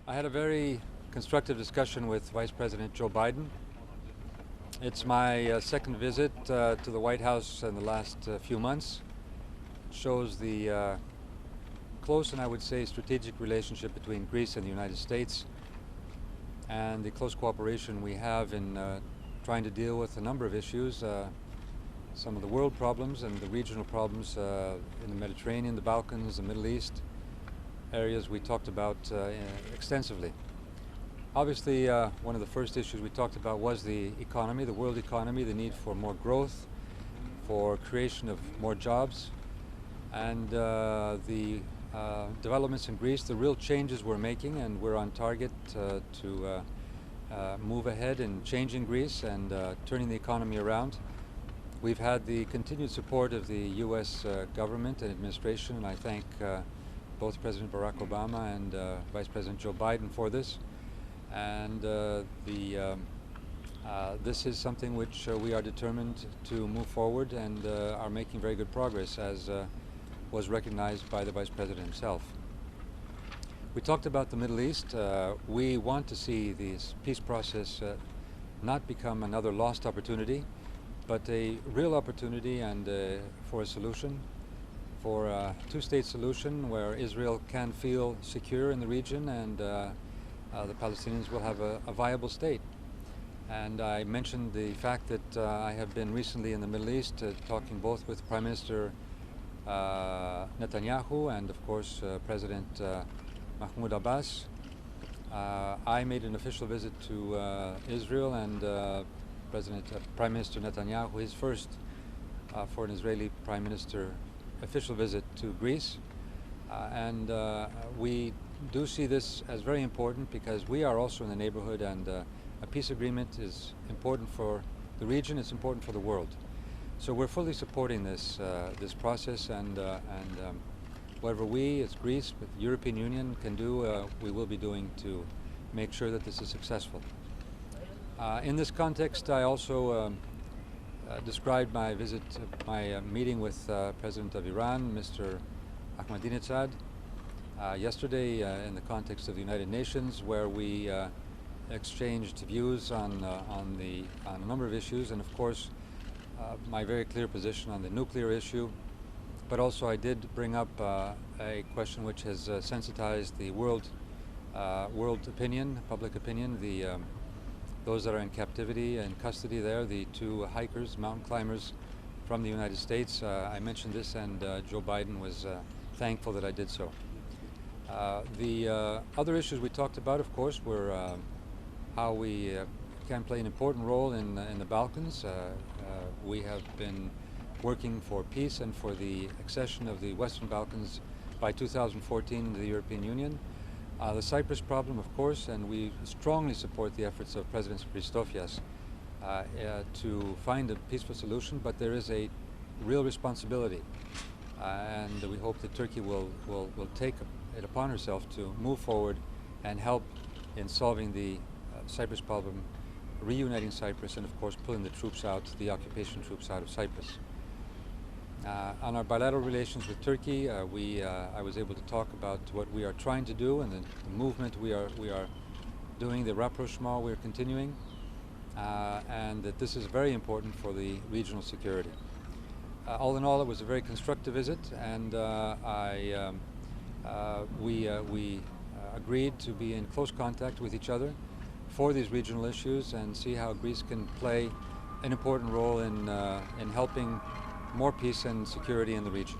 I had a very constructive discussion with Vice President Joe Biden. It's my second visit to the White House in the last few months. It shows the close and I would say strategic relationship between Greece and the United States and the close cooperation we have in trying to deal with a number of issues, some of the world problems and the regional problems in the Mediterranean, the Balkans, the Middle East, areas we talked about extensively. Obviously, one of the first issues we talked about was the economy, the world economy, the need for more growth, for creation of more jobs, and the developments in Greece, the real changes we're making, and we're on target to move ahead in changing Greece and turning the economy around. We've had the continued support of the U.S. government and administration, and I thank both President Barack Obama and Vice President Joe Biden for this. And this is something which we are determined to move forward and are making very good progress, as was recognized by the Vice President himself. We talked about the Middle East. We want to see this peace process not become another lost opportunity, but a real opportunity and for a solution, for a two-state solution where Israel can feel secure in the region and the Palestinians will have a viable state. And I mentioned the fact that I have been recently in the Middle East talking both with Prime Minister Netanyahu and of course President Mahmoud Abbas. I made an official visit to Israel and Prime Minister Netanyahu, his first for an Israeli Prime Minister official visit to Greece. And we do see this as very important because we are also in the neighborhood, and a peace agreement is important for the region, it's important for the world. So we're fully supporting this process, and whatever we as Greece, with the European Union, can do, we will be doing to make sure that this is successful. In this context, I also described my visit, my meeting with President of Iran, Mr. Ahmadinejad, yesterday in the context of the United Nations, where we exchanged views on a number of issues, and of course my very clear position on the nuclear issue. But also I did bring up a question which has sensitized the world opinion, public opinion, those that are in captivity and custody there, the two hikers, mountain climbers from the United States. I mentioned this, and Joe Biden was thankful that I did so. The other issues we talked about, of course, were how we can play an important role in the Balkans. We have been working for peace and for the accession of the Western Balkans by 2014 to the European Union. The Cyprus problem, of course, and we strongly support the efforts of President Christofias to find a peaceful solution, but there is a real responsibility, and we hope that Turkey will take it upon herself to move forward and help in solving the Cyprus problem, reuniting Cyprus, and of course pulling the troops out, the occupation troops out of Cyprus. On our bilateral relations with Turkey, I was able to talk about what we are trying to do and the movement we are doing, the rapprochement we are continuing, and that this is very important for the regional security. All in all, it was a very constructive visit, and we agreed to be in close contact with each other for these regional issues and see how Greece can play an important role in helping more peace and security in the region.